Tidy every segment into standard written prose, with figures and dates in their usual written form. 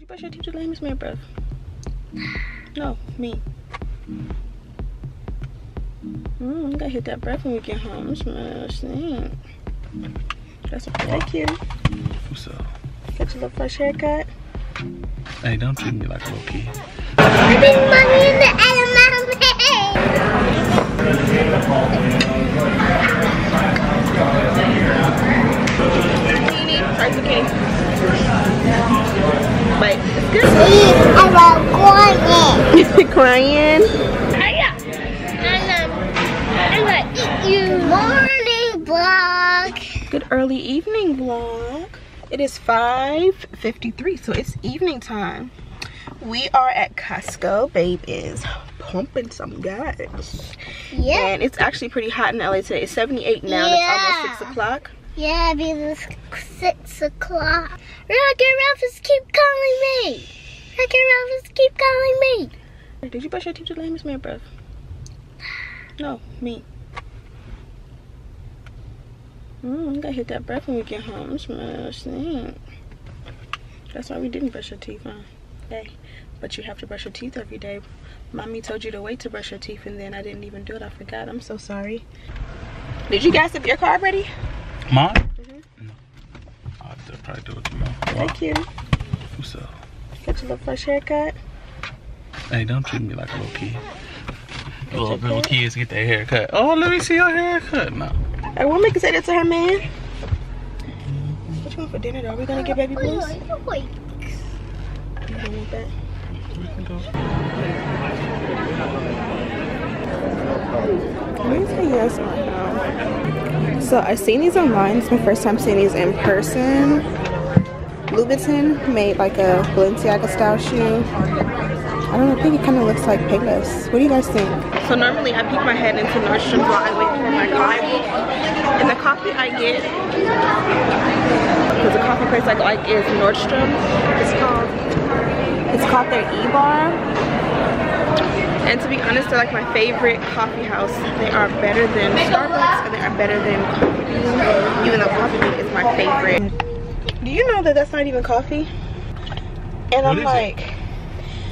you brush your teeth today, Miss Mary Breath? No, me. You gotta hit that breath when we get home. This man, that's okay. Thank you. What's up? Got your little fresh haircut. Hey, don't treat me like a little kid. I think mommy in the edamame. Try zucchini. But it's good. I'm crying. Crying? I'm gonna eat you. Morning vlog. Good early evening vlog. It is 5:53, so it's evening time. We are at Costco. Babe is pumping some gas. Yeah. And it's actually pretty hot in LA today. It's 78 now. Yeah. It's almost 6 o'clock. Yeah, because it's 6 o'clock. Rocket Ralphus keep calling me. Rocket Ralphus keep calling me. Did you brush your teeth today, Miss Mary Breath? No, me. You gotta hit that breath when we get home. This man, that's why we didn't brush your teeth, huh? Hey, but you have to brush your teeth every day. Mommy told you to wait to brush your teeth, and then I didn't even do it. I forgot. I'm so sorry. Did you gas up your car already? Mine? No. I'll have to probably do it tomorrow. Thank you. What's up? Got your little fresh haircut. Hey, don't treat me like a little kid. Little kids get their hair cut. Oh, let me see your haircut. No. I will make say that to her, man. What you want for dinner, though? Are we gonna get baby blues? You don't want that? We can go. Let me say yes, so I seen these online. It's my first time seeing these in person. Louboutin made like a Balenciaga style shoe. I don't know, I think it kind of looks like Payless. What do you guys think? So normally I peek my head into Nordstrom's while I wait for my coffee. And the coffee I get, because the coffee place I like is Nordstrom. It's called their E-Bar. And to be honest, they're like my favorite coffee house. They are better than Starbucks and they are better than Coffee Bean, even though Coffee Bean is my favorite. Do you know that that's not even coffee? And I'm like,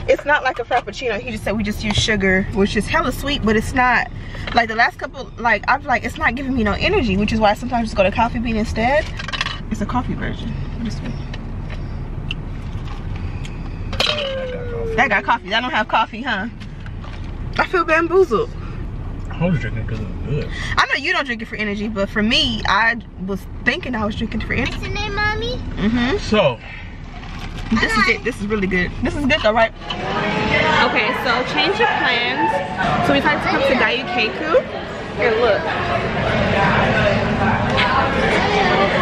it's not like a Frappuccino. He just said we just use sugar, which is hella sweet, but it's not like the last couple, like I'm like, it's not giving me no energy, which is why I sometimes just go to Coffee Bean instead. It's a coffee version. That got coffee. That don't have coffee, huh? I feel bamboozled. I was drinking because it was good. I know you don't drink it for energy, but for me, I was thinking I was drinking it for energy. What's your name, mommy? So, this is it. This is really good. This is good though, right? Okay, so change of plans. So we decided to come to Gayukeku. Here, look.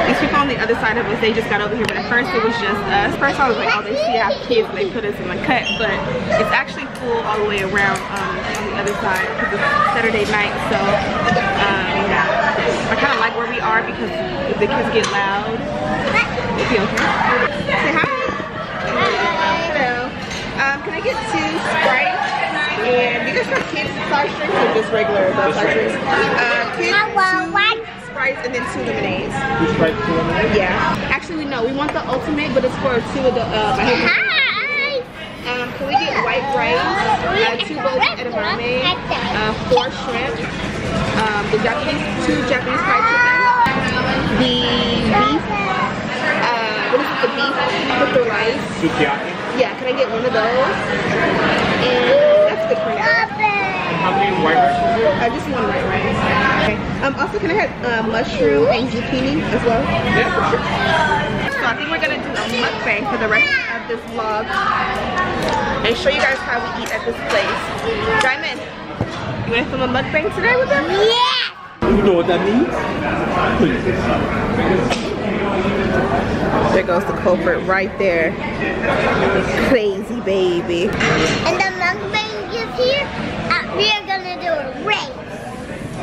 These people on the other side of us, they just got over here, but at first it was just us. First I was like, oh, they see our kids and they put us in the cut, but it's actually full all the way around on the other side because it's Saturday night, so I kind of like where we are because if the kids get loud, we'll be okay. Say hi. Hello. Can I get 2 Sprites? And you guys have kids size drinks or just regular size drinks? Kids, 2 Sprites and then 2 lemonades. 2 Sprites, 2 lemonades? Yeah. Actually, no, we want the ultimate, but it's for 2 of the. Hi. Can we get white rice, 2 bowls of edamame, 4 shrimp, the Japanese, 2 Japanese fried chicken, the beef. What is it? The beef with the rice. Sukiyaki? Yeah, can I get 1 of those? And that's good for now. How many white rice? Just 1 white rice. Okay. Also, can I have mushroom and zucchini as well? Yeah, for sure. So I think we're gonna do a mukbang for the rest of this vlog and show you guys how we eat at this place. Diamond, you wanna film a mukbang today with them? Yeah. You know what that means? There goes the culprit right there. Crazy baby. And the mukbang is here. We are gonna do a race.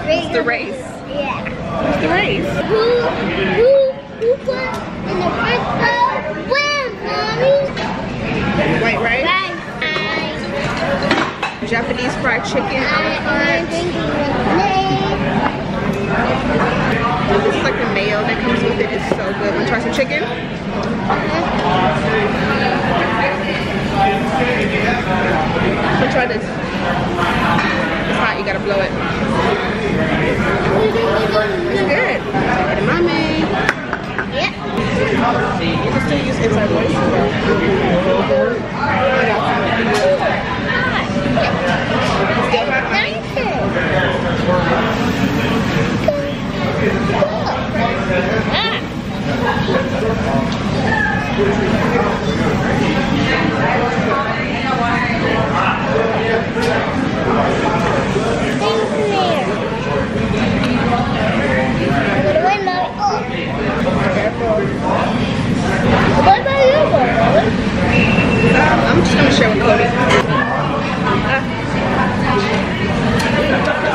What's the race? Yeah. What's the race? Who put in the first bowl wins, mommy? White rice? Rice. Japanese fried chicken. This is like the mayo that comes with it. It's so good. Wanna try some chicken? Try this. It's hot, you gotta blow it. It's good. Edamame. Yep. You can still use inside voice. Still hot, honey? I'm just gonna share with Cody.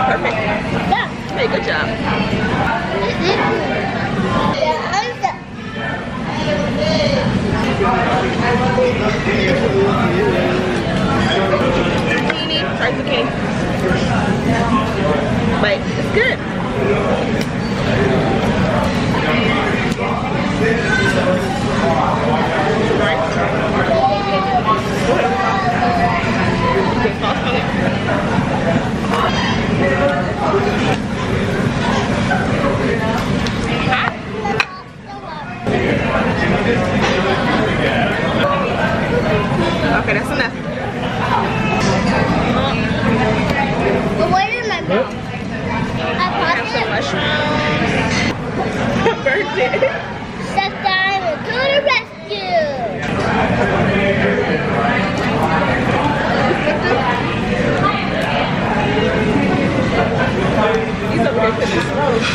Perfect. Hey, good job. Try zucchini. But it's good. Okay, that's enough. But what is my mouth? I Have some mushrooms. Burnt it. Step down and to the rescue. He's over there putting smoke.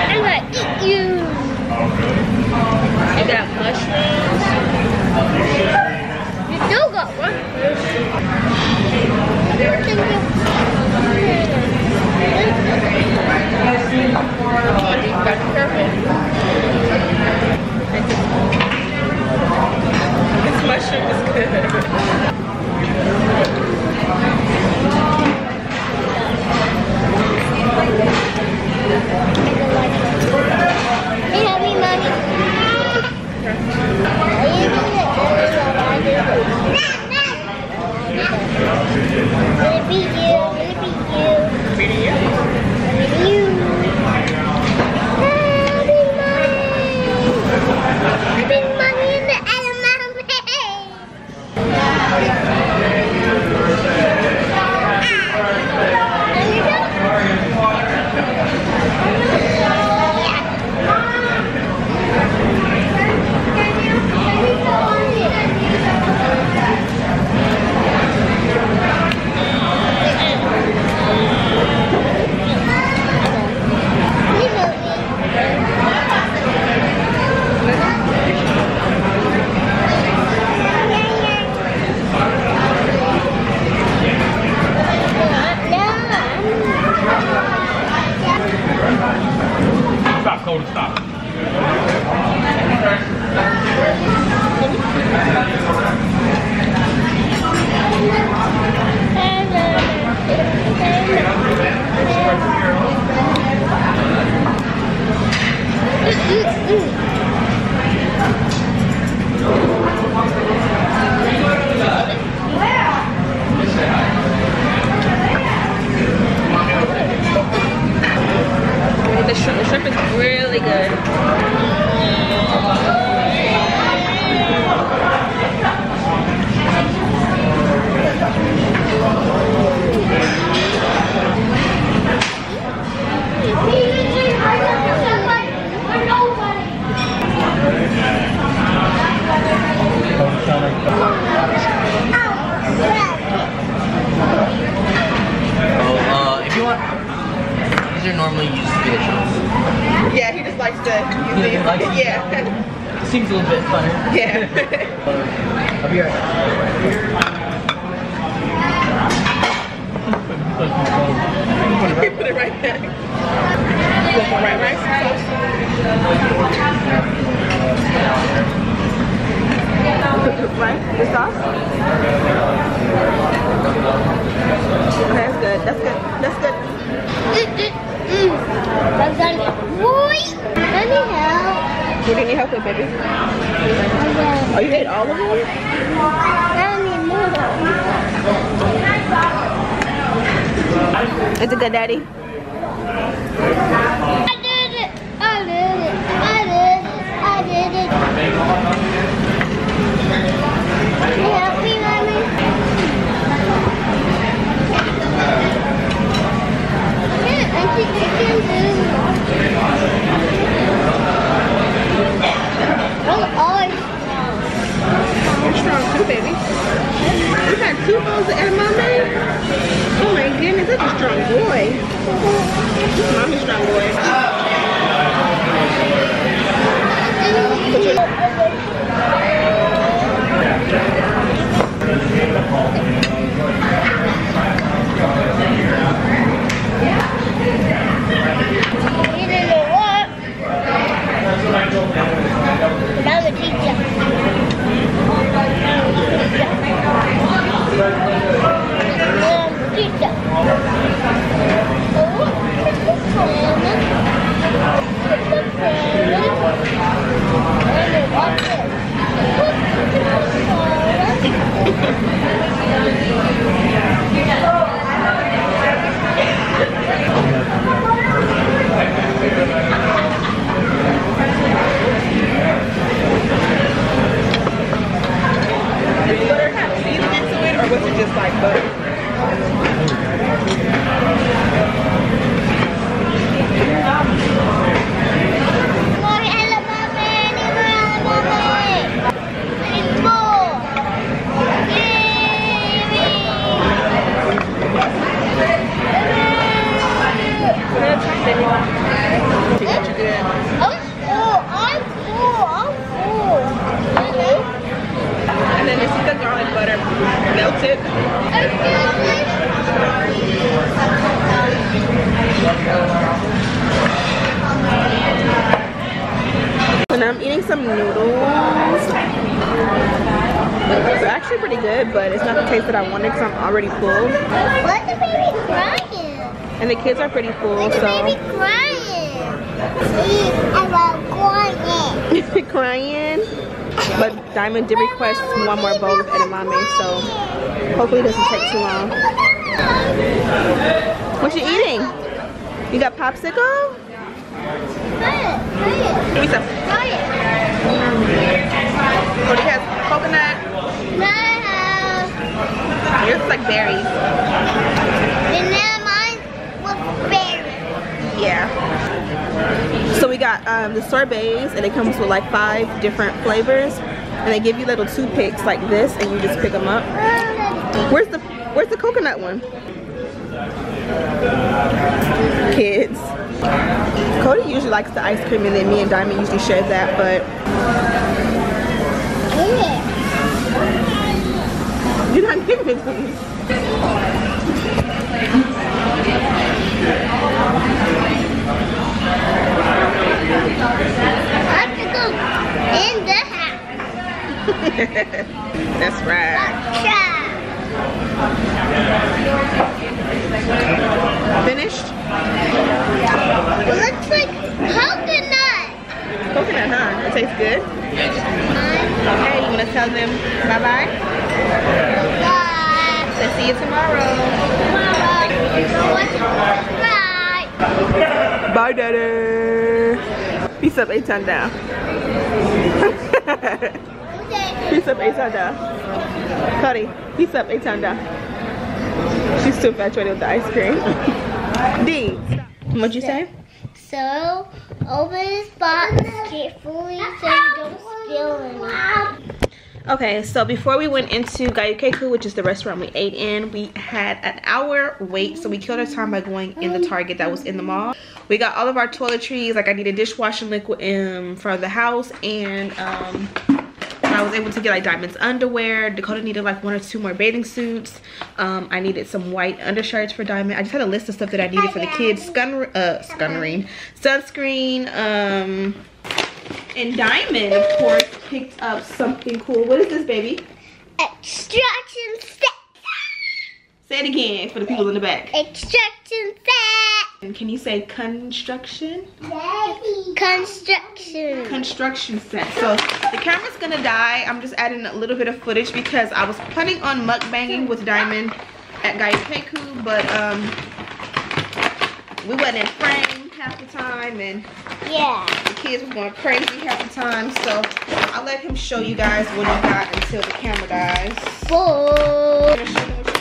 I'm gonna eat you. You got mushrooms. You still got one. This mushroom is good. Hey, help me, Mommy. Will it be you? Will it be you? Beating you. Will it be you? Big Mommy in the edamame. Stop, Cody, stop. The shrimp is really good. If you want, these are normally used to be Yeah, he just likes to use these. Yeah. Seems a little bit funny. Yeah. I'll be right back. Put it right back. Want some white rice sauce? Right? The sauce? Okay, that's good. That's good. That's good. Boy, let me help. What do you need help with, baby? Oh, you ate all of them? I need more. Is it good, Daddy? I did it. I did it. I did it. I did it. Can you help me, Mommy? I think you can do it. You're strong too, baby. You got 2 bowls of edamame? Oh my goodness, that's a strong boy. Mommy's strong boy. You didn't know what? But I'm a teacher. Is the butter have seasoning into it, or was it just like butter? And then this is the garlic butter melted. And I'm eating some noodles. It's actually pretty good, but it's not the taste that I wanted because I'm already full. What's the baby crying? And the kids are pretty full, What's the baby crying? I'm crying. crying. But Diamond did request one more bowl of edamame, so hopefully it doesn't take too long. What you eating? You got popsicle? Try it. Give me some. Try it. Oh, it has coconut. No. Yours is like berries. And then mine was berry. Yeah. So we got the sorbets, and it comes with like 5 different flavors, and they give you little toothpicks like this, and you just pick them up. Where's the coconut one? Kids. Cody usually likes the ice cream, and then me and Diamond usually share that, but you're not giving it to me. I have to go in the house. That's right. Finished? It looks like coconut. Coconut, huh? It tastes good? Okay, you want to tell them bye-bye? Bye. So see you tomorrow. Bye. Bye, Daddy. Peace up, 8 times down. Peace up, 8 times down. Cody, peace up, 8 times down. She's too infatuated with the ice cream. D, what'd you say? So, open this box carefully so you don't spill any. Okay, so before we went into Gayukeku, which is the restaurant we ate in, we had an hour wait, so we killed our time by going in the Target that was in the mall. We got all of our toiletries, like I needed dishwashing liquid for the house, and I was able to get like Diamond's underwear. Dakota needed like 1 or 2 more bathing suits. I needed some white undershirts for Diamond. I just had a list of stuff that I needed for the kids. Sunscreen. And Diamond, of course, picked up something cool. What is this, baby? Extraction set. Say it again for the people in the back. Extraction set. And can you say construction? Construction. Construction set. So the camera's gonna die. I'm just adding a little bit of footage because I was planning on mukbanging with Diamond at Gaipeku, but we wasn't in frame half the time, and Yeah. the kids was going crazy half the time. So I'll let him show you guys what he got until the camera dies. Four. I'm gonna show them what